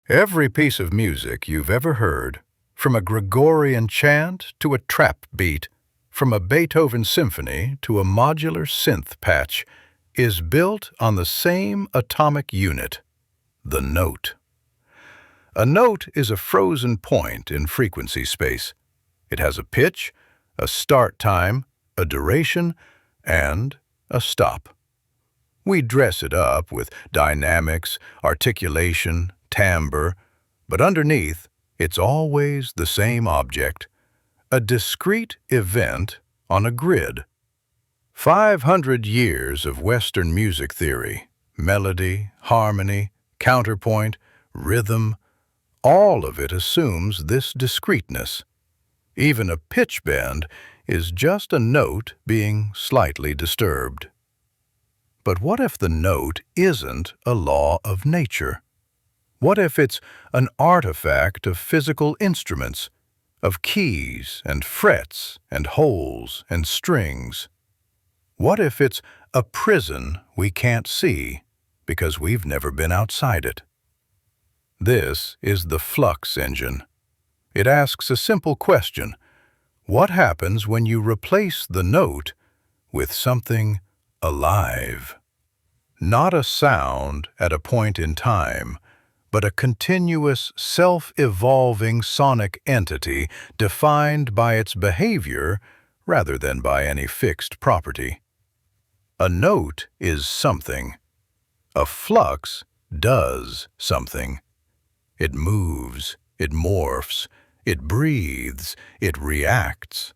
Every piece of music you've ever heard, from a Gregorian chant to a trap beat, from a Beethoven symphony to a modular synth patch, is built on the same atomic unit, the note. A note is a frozen point in frequency space. It has a pitch, a start time, a duration, and a stop. We dress it up with dynamics, articulation, timbre, but underneath, it's always the same object, a discrete event on a grid. 500 years of Western music theory, melody, harmony, counterpoint, rhythm, all of it assumes this discreteness. Even a pitch bend is just a note being slightly disturbed. But what if the note isn't a law of nature? What if it's an artifact of physical instruments, of keys and frets and holes and strings? What if it's a prison we can't see because we've never been outside it? This is the Flux Engine. It asks a simple question: what happens when you replace the note with something alive? Not a sound at a point in time, but a continuous, self-evolving sonic entity defined by its behavior rather than by any fixed property. A note is something. A flux does something. It moves, it morphs, it breathes, it reacts.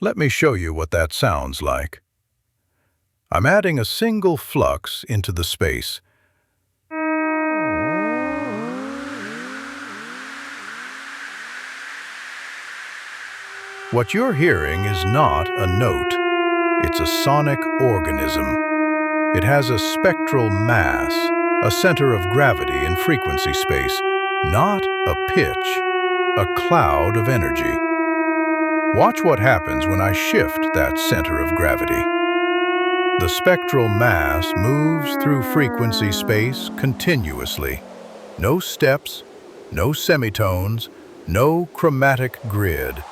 Let me show you what that sounds like. I'm adding a single flux into the space. What you're hearing is not a note. It's a sonic organism. It has a spectral mass, a center of gravity in frequency space, not a pitch, a cloud of energy. Watch what happens when I shift that center of gravity. The spectral mass moves through frequency space continuously. No steps, no semitones, no chromatic grid.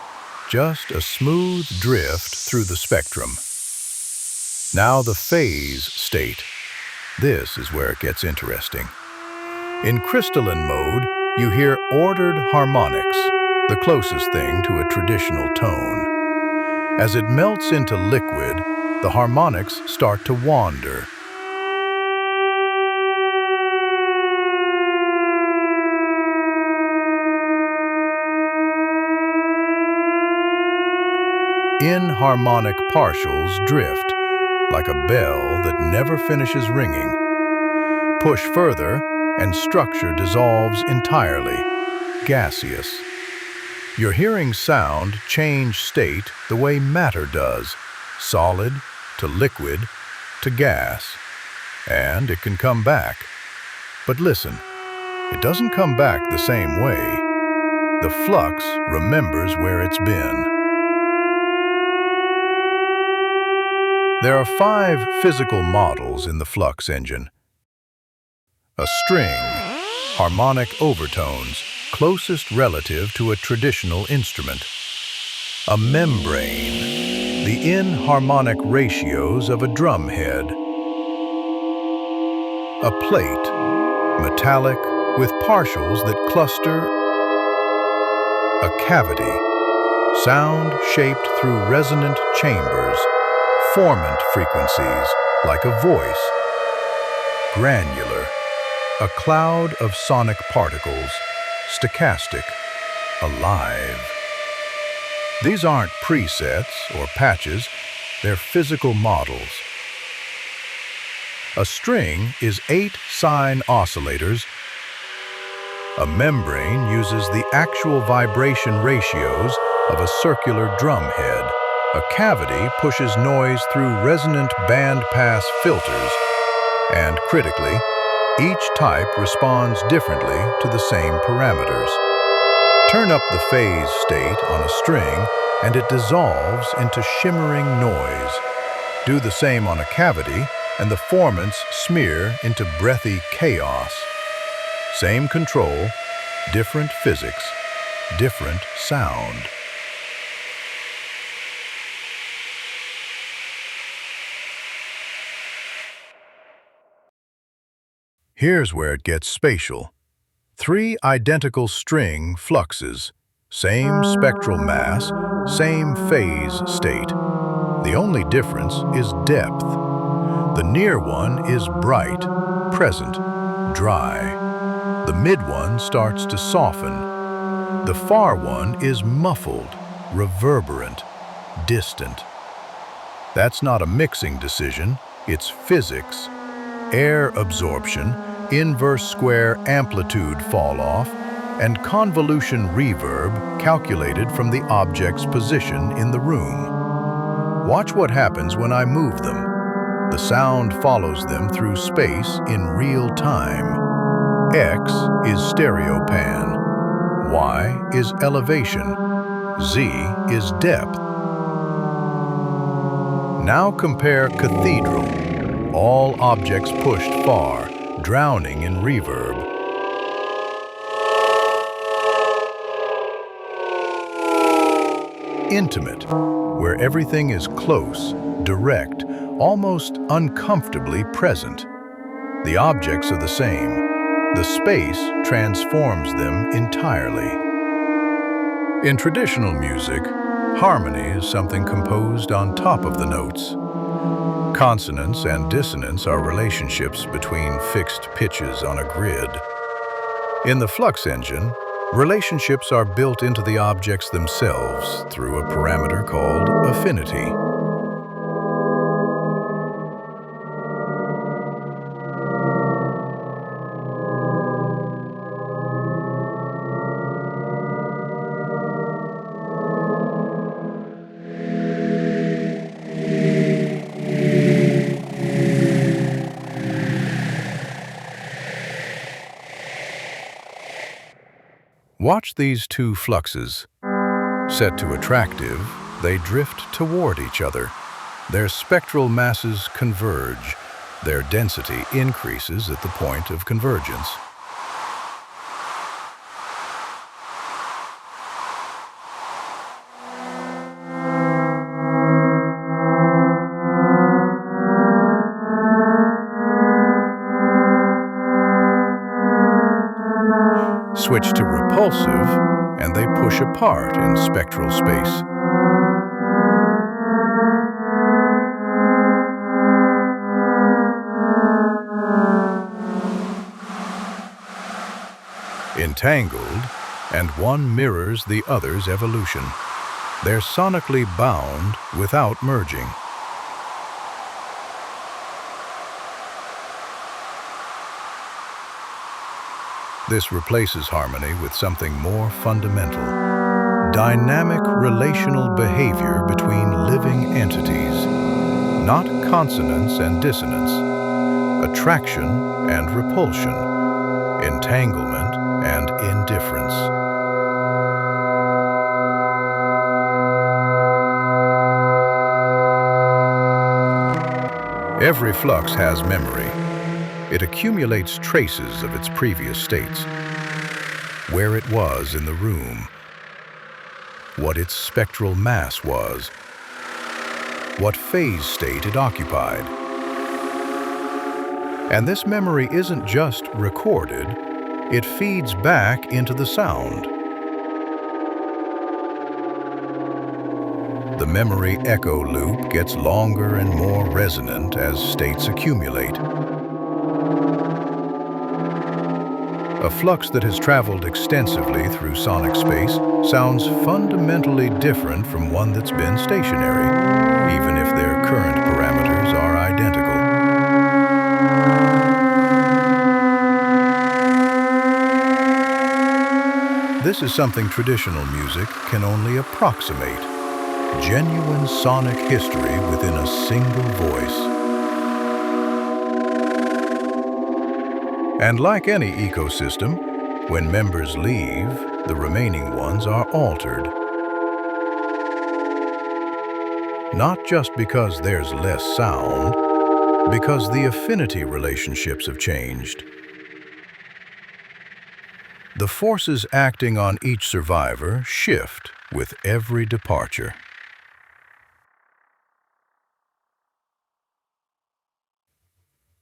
Just a smooth drift through the spectrum. Now the phase state. This is where it gets interesting. In crystalline mode, you hear ordered harmonics, the closest thing to a traditional tone. As it melts into liquid, the harmonics start to wander. Inharmonic partials drift, like a bell that never finishes ringing. Push further, and structure dissolves entirely, gaseous. You're hearing sound change state the way matter does, solid to liquid to gas. And it can come back. But listen, it doesn't come back the same way. The flux remembers where it's been. There are 5 physical models in the Flux Engine. A string, harmonic overtones, closest relative to a traditional instrument. A membrane, the inharmonic ratios of a drum head. A plate, metallic, with partials that cluster. A cavity, sound shaped through resonant chambers. Formant frequencies, like a voice. Granular, a cloud of sonic particles, stochastic, alive. These aren't presets or patches, they're physical models. A string is 8 sine oscillators. A membrane uses the actual vibration ratios of a circular drum head. A cavity pushes noise through resonant bandpass filters, and critically, each type responds differently to the same parameters. Turn up the phase state on a string, and it dissolves into shimmering noise. Do the same on a cavity, and the formants smear into breathy chaos. Same control, different physics, different sound. Here's where it gets spatial. 3 identical string fluxes, same spectral mass, same phase state. The only difference is depth. The near one is bright, present, dry. The mid one starts to soften. The far one is muffled, reverberant, distant. That's not a mixing decision, it's physics. Air absorption, inverse square amplitude fall-off, and convolution reverb calculated from the object's position in the room. Watch what happens when I move them. The sound follows them through space in real time. X is stereo pan. Y is elevation. Z is depth. Now compare cathedral. All objects pushed far, drowning in reverb. Intimate, where everything is close, direct, almost uncomfortably present. The objects are the same. The space transforms them entirely. In traditional music, harmony is something composed on top of the notes. Consonance and dissonance are relationships between fixed pitches on a grid. In the Flux Engine, relationships are built into the objects themselves through a parameter called affinity. Watch these 2 fluxes. Set to attractive, they drift toward each other. Their spectral masses converge. Their density increases at the point of convergence. Switch to repulsive, and they push apart in spectral space. Entangled, and one mirrors the other's evolution. They're sonically bound without merging. This replaces harmony with something more fundamental. Dynamic relational behavior between living entities. Not consonance and dissonance. Attraction and repulsion. Entanglement and indifference. Every flux has memory. It accumulates traces of its previous states, where it was in the room, what its spectral mass was, what phase state it occupied. And this memory isn't just recorded, it feeds back into the sound. The memory echo loop gets longer and more resonant as states accumulate. A flux that has traveled extensively through sonic space sounds fundamentally different from one that's been stationary, even if their current parameters are identical. This is something traditional music can only approximate. Genuine sonic history within a single voice. And like any ecosystem, when members leave, the remaining ones are altered. Not just because there's less sound, because the affinity relationships have changed. The forces acting on each survivor shift with every departure.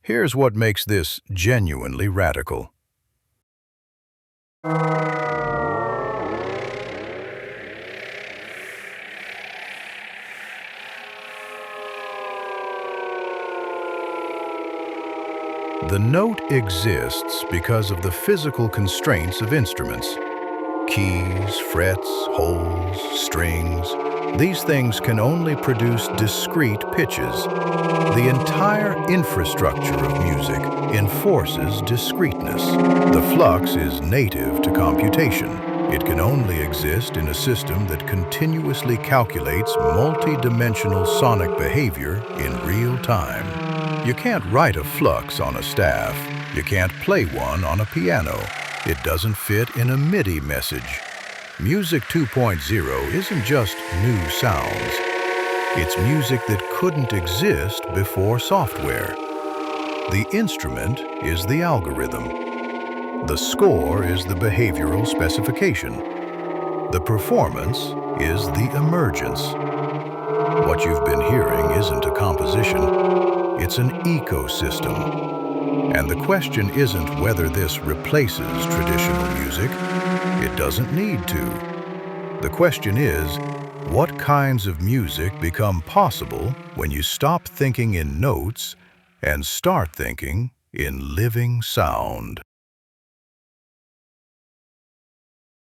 Here's what makes this genuinely radical. The note exists because of the physical constraints of instruments. Keys, frets, holes, strings, these things can only produce discrete pitches. The entire infrastructure of music enforces discreteness. The flux is native to computation. It can only exist in a system that continuously calculates multi-dimensional sonic behavior in real time. You can't write a flux on a staff. You can't play one on a piano. It doesn't fit in a MIDI message. Music 2.0 isn't just new sounds. It's music that couldn't exist before software. The instrument is the algorithm. The score is the behavioral specification. The performance is the emergence. What you've been hearing isn't a composition. It's an ecosystem. And the question isn't whether this replaces traditional music. It doesn't need to. The question is, what kinds of music become possible when you stop thinking in notes and start thinking in living sound?